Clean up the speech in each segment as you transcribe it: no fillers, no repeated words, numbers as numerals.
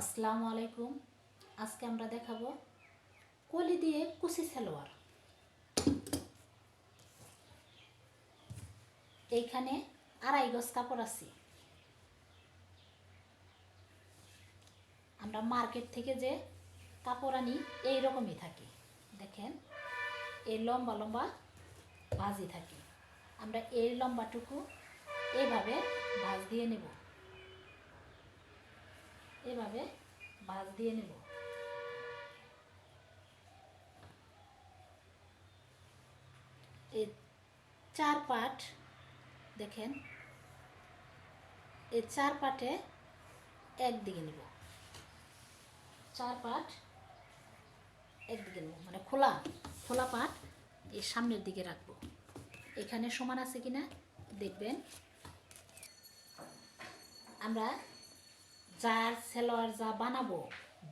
আসসালামু আলাইকুম। আজকে আমরা দেখাবো কলি দিয়ে কুচি সালোয়ার। এইখানে 2.5 গজ কাপড় আছে। আমরা মার্কেট থেকে যে কাপড় আনি এই রকমই থাকে, দেখেন এই লম্বা লম্বা ভাঁজি থাকে। আমরা এই লম্বাটুকু এইভাবে ভাঁজ দিয়ে নেব, এইভাবে ভাঁজ দিয়ে নেব। এই 4 পাট দেখেন, এই 4 পাটে একদিকে নেব, 4 পাট একদিকে নেব, মানে খোলা খোলা পাট এই সামনের দিকে রাখবো। এখানে সমান আছে কিনা দেখবেন। আমরা যার সালোয়ার যা বানাবো,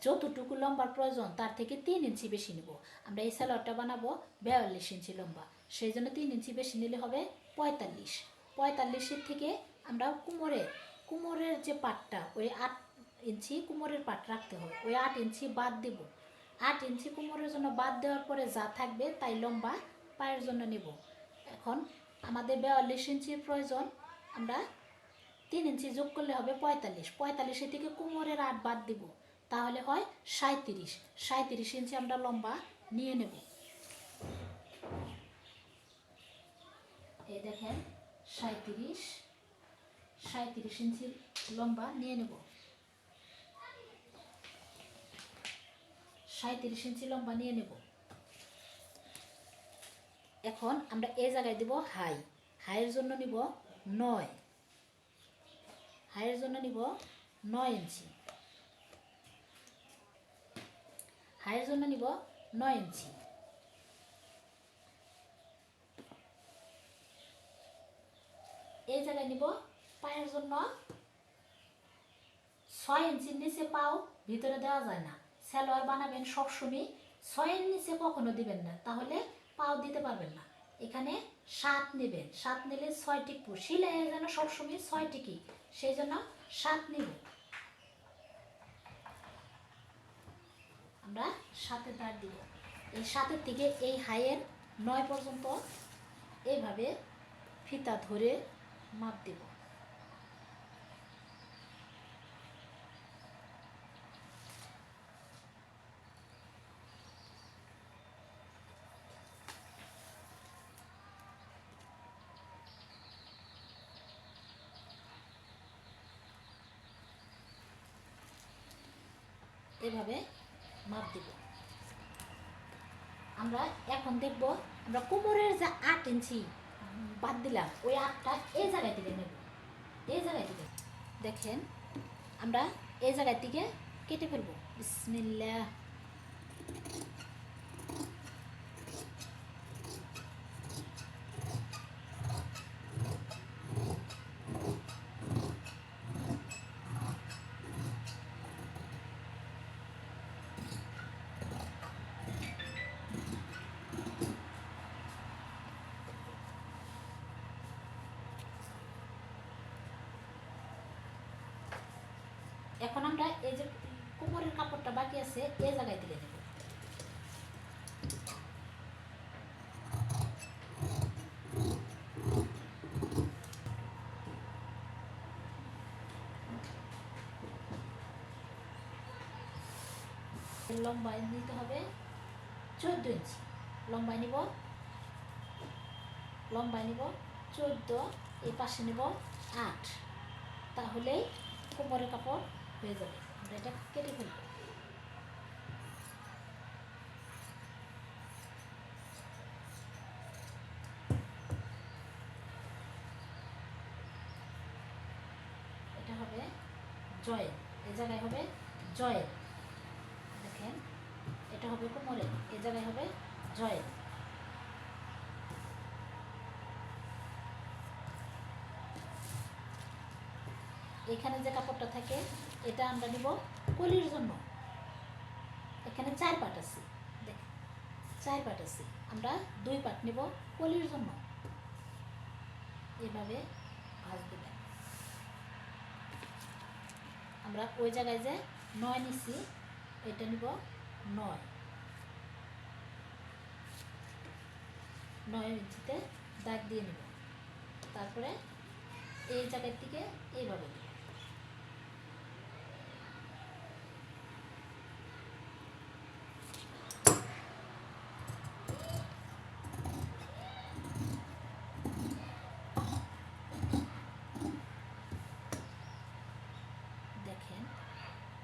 যতটুকু লম্বার প্রয়োজন তার থেকে 3 ইঞ্চি বেশি নেব। আমরা এই সালোয়ারটা বানাবো 42 ইঞ্চি লম্বা, সেই জন্য 3 ইঞ্চি বেশি নিলে হবে 45 থেকে আমরা কুমোরের যে পাটটা, ওই 8 ইঞ্চি কুমোরের পাট রাখতে হয়, ওই 8 ইঞ্চি বাদ দেব। 8 ইঞ্চি কুমোরের জন্য বাদ দেওয়ার পরে যা থাকবে তাই লম্বা পায়ের জন্য নেব। এখন আমাদের 42 ইঞ্চির প্রয়োজন, আমরা 3 ইঞ্চি যোগ করলে হবে 45 থেকে কোমরের 8 বাদ দিব, তাহলে হয় 37 ইঞ্চি আমরা লম্বা নিয়ে নেব। এই দেখেন 37 ইঞ্চি লম্বা নিয়ে নেব। 37 ইঞ্চি লম্বা নিয়ে নেব। এখন আমরা এই জায়গায় দিব হাইয়ের জন্য নিব 9, হাইয়ের জন্য নিব 9 ইঞ্চি, হাইয়ের জন্য নিব 9 ইঞ্চি। এই জায়গায় নিব পায়ের জন্য 6 ইঞ্চির নিচে পাও ভিতরে দেওয়া যায় না। সালোয়ার বানাবেন সবসময় 6 নিচে কখনো দিবেন না, তাহলে পাও দিতে পারবেন না। এখানে 7 নেবেন, 7 নিলে 6 টিকবো, সিলাইয়ে যেন সবসময় 6 টিকি, সেই জন্য 7 নিব। আমরা 7-এর দাঁড় দিব। এই 7-এর থেকে এই হাইয়ের 9 পর্যন্ত এইভাবে ফিতা ধরে মাপ দেব। এভাবে মাপ দেব। আমরা এখন দেখব, আমরা কোমরের যে 8 ইঞ্চি বাদ দিলাম, ওই 8টা এই জায়গায় থেকে নেব। এই জায়গায় থেকে দেখেন, আমরা এই জায়গায় থেকে কেটে ফেলবো। বিসমিল্লাহ। এখন আমরা এই যে কোমরের কাপড়টা বাকি আছে এই জায়গায় দিলে নেব। লম্বায় নিতে হবে 14 ইঞ্চি লম্বায় নিব, লম্বায় নিব 14, এই পাশে নিব 8, তাহলেই কোমরের কাপড় হয়ে যাবে। আমরা এটা কেটে ফেলব। এটা হবে জয়ের, এই জায়গায় হবে জয়ের। দেখেন এটা হবে কোমরের, এই জায়গায় হবে জয়ের। এখানে যে কাপড়টা থাকে এটা আমরা নিব কলির জন্য। এখানে 4 পাট আছে, দেখেন 4 পাট আছে, আমরা 2 পাট নিব কলির জন্য। এভাবে ভাঁজ দিবেন। আমরা ওই জায়গায় যে 9 নিছি, এটা নিব 9 ইঞ্চিতে দাগ দিয়ে নিব। তারপরে এই জায়গার থেকে এইভাবে দিব। দেখেন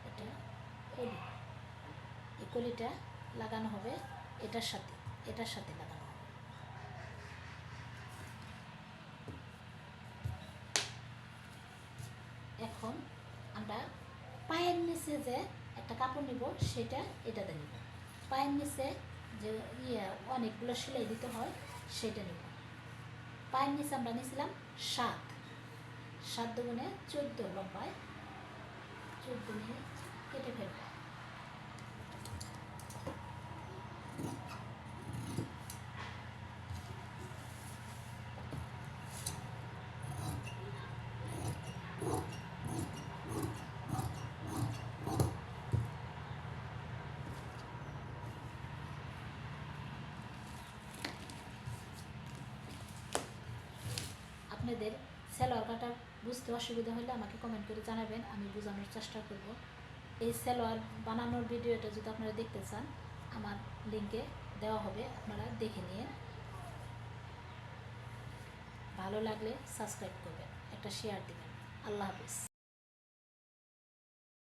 এটা কলি, এই কলিটা লাগানো হবে এটার সাথে লাগানো হবে। এখন আমরা পায়ের নিচে যে একটা কাপড় নিব সেটা এটাতে নিব। পায়ের নিচে যে অনেকগুলো সেলাই দিতে হয় সেটা নিব। পায়ের নিচে আমরা নিয়েছিলাম 7 দুগুণে 14 লম্বায়, 14 নিয়ে কেটে ফেলব। আপনাদের সেলোয়ার কাটা বুঝতে অসুবিধা হলে আমাকে কমেন্ট করে জানাবেন, আমি বোঝানোর চেষ্টা করব। এই সেলোয়ার বানানোর ভিডিওটা যদি আপনারা দেখতে চান আমার লিঙ্কে দেওয়া হবে, আপনারা দেখে নিয়ে ভালো লাগলে সাবস্ক্রাইব করবেন, একটা শেয়ার দিবেন। আল্লাহ হাফিজ।